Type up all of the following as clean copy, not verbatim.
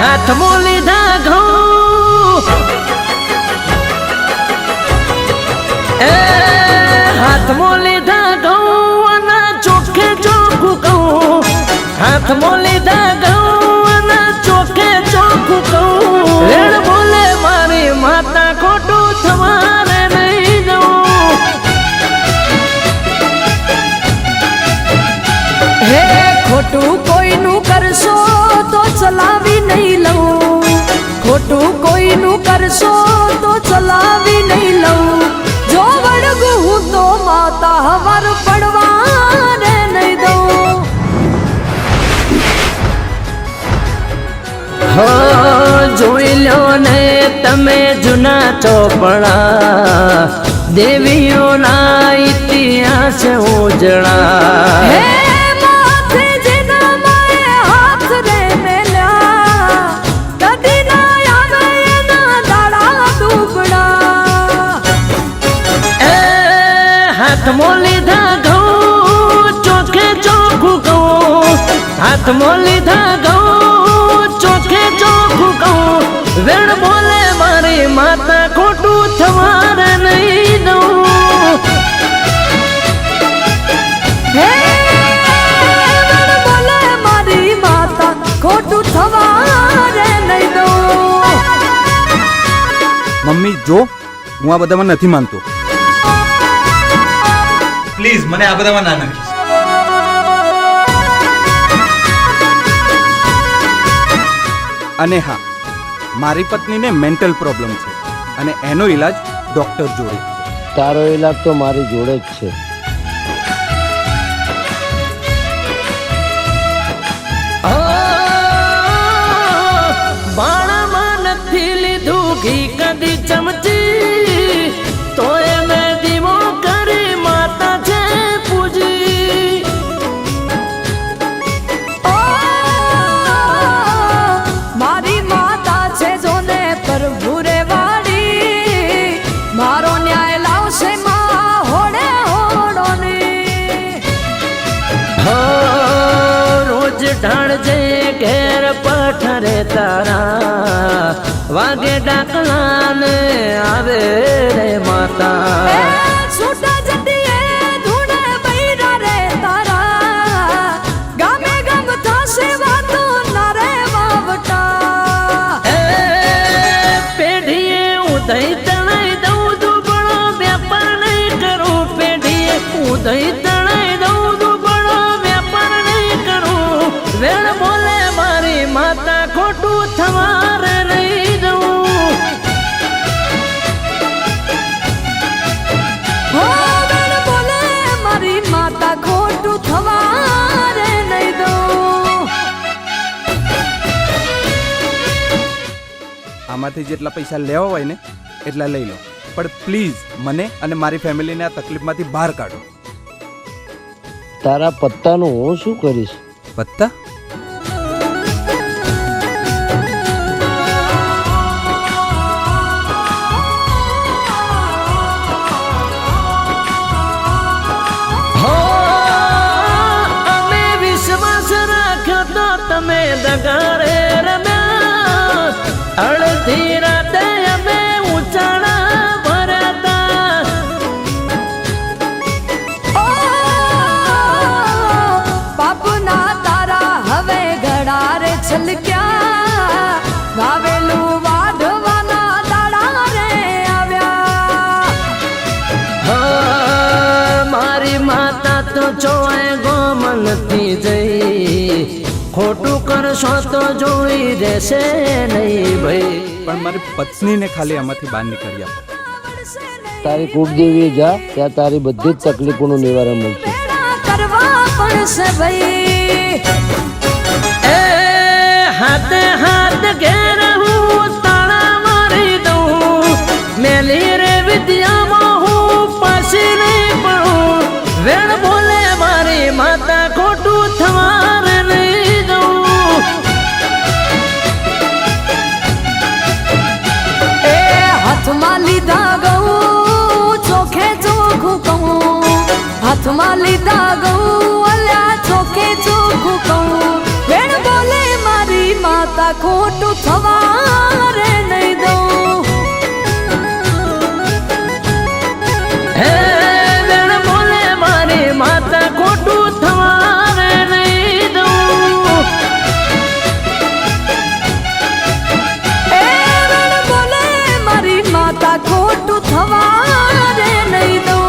હાથમાં લીધા ઘઉં, હાથમાં લીધા ઘઉં અને ચોખ્ખે ચોખ્ખું કહું, હાથમાં લીધા ઘઉં અને ચોખ્ખે ચોખ્ખું કહું, રેડ બોલે મારી માતા ખોટું થવાને નહીં દઉં. હે ખોટું કોઈનું કરશો તો ચલાવી નહીં લઉં, ખોટું કોઈનું કરશો તો ચલાવી નહીં લઉં. જો વળગું હું તો માતા હવાર પડવાને નહીં દઉં. હો જોઈ લો ને તમે જૂના ચોપડા, દેવીઓના ઇતિહાસ ઉજળા. હાથમાં લીધા ઘઉં ચોખ્ખે ચોખ્ખું કહું, હાથમાં લીધા ઘઉં ચોખ્ખે ચોખ્ખું કહું, વેણ બોલે મારી માતા ખોટું થવાને નહીં દઉં. હે વેણ બોલે મારી માતા ખોટું થવાને નહીં દઉં. મમ્મી જો હું આ બધામાં નથી માનતો, પ્લીઝ મને આ બધામાં ના નાખીશ. અને હા, મારી પત્નીને મેન્ટલ પ્રોબ્લેમ છે અને એનો ઈલાજ ડોક્ટર જોડે. તારો ઈલાજ તો મારી જોડે જ છે. બાણામાં નથી લીધું ઘી કદી ચમચી, તો એને દીવો કરી માતા છે પૂજી. મારી માતા છે જોને પ્રભુ રે વાડી, મારો ન્યાય લાવશે માં હોડે હોડોની. રોજ ઢાળજે ઘેર પઠરે તારા, વાગે ડાકલા ને આવે રે માતા. છૂટા જતીએ ધૂણે બૈરા રે તારા, ગામે ગામ થશે વાતો ના રે વાવટા. પેઢીએ ઉદય તણાઈ દઉં દુબળો વેપાર નહીં કરું, પેઢીએ ઉદય તણાઈ દઉં દુબળો વેપાર નહીં કરું, વેણ બોલે મારી માતા ખોટું થવારે નહીં દઉં. હો વેણ બોલે મારી માતા ખોટું થવારે નહીં દઉં. આમાંથી જેટલા પૈસા લેવા હોય ને એટલા લઈ લો, પણ પ્લીઝ મને અને મારી ફેમિલીને આ તકલીફમાંથી બહાર કાઢો. તારા પત્તાનું હું શું કરીશ? પત્તા? તમે દગારે રમ્યા, અડધી રાતે અમે ઉચાણા ભર્યા. બાપુના તારા હવે ગળારે છલક્યા, વાવેલું વાઢવાના દાડા રે આવ્યા. મારી માતા તો ચોય ગોમનથી જઈ, ખોટું કરશો તો જોઈ રહેશે નહીં ભાઈ. પણ મારી પત્નીને ખાલી આમાંથી બહાર નીકળી આપો. તારી કુળદેવીએ જા, ત્યાં તારી બધી જ તકલીફોનું નિવારણ મળશે. કરવા પડશે ભાઈ. એ હાથે હાથ ઘેર હું ખોટું થવા રે નહીં દઉં. હે વેણ બોલે મારી માતા ખોટું થવા રે નહીં દઉં. એ વેણ બોલે મારી માતા ખોટું થવા રે નહીં દઉં.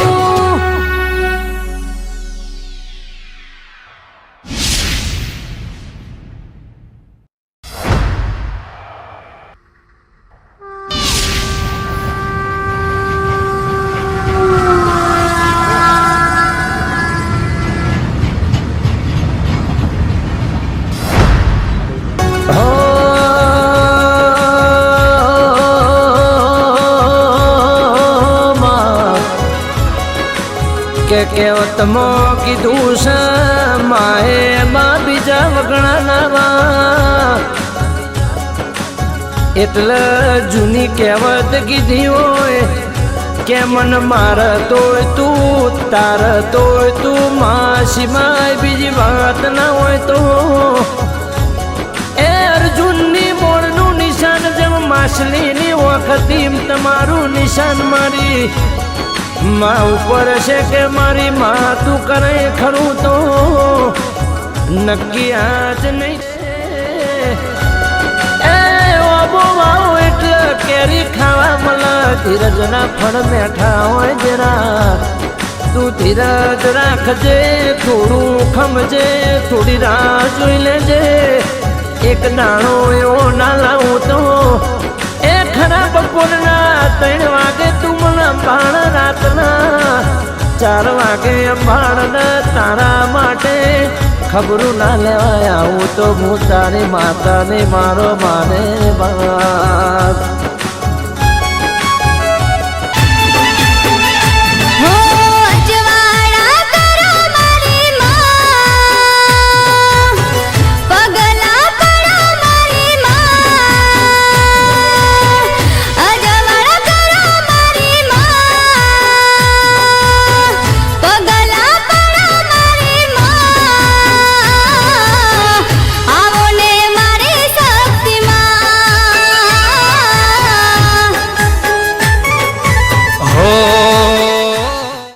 કે કેવતમાં કીધું છે માએ માં બીજા વગણા નાવા એટલે જૂની કહેવત કીધી હોય કે મન માર તોય તું તાર તોય તું માં સિવાય બીજી વાત ના હોય તો એ અર્જુનની મોળનું નિશાન જેમ માછલીની વખતી તમારું નિશાન મારી માં ઉપર છે કે મારી માં તું કરે ખરું તો નક્કી આજ નહીં એ ઓબો વાવ એટલે કેરી ખાવા મળે ધીરજના ફળ મેઠા હોય જરા તું ધીરજ રાખજે થોડું ખમજે થોડી રાહ જોઈ લેજે એક દાણો એવો ના લાવું તો એ ખરા બપોરના 3 વાગે તું મને ભાણ રાતના 4 વાગે ભાણ તારા માટે ખબરું ના લેવાય આવું તો હું તારી માતાને મારો માને બાપ.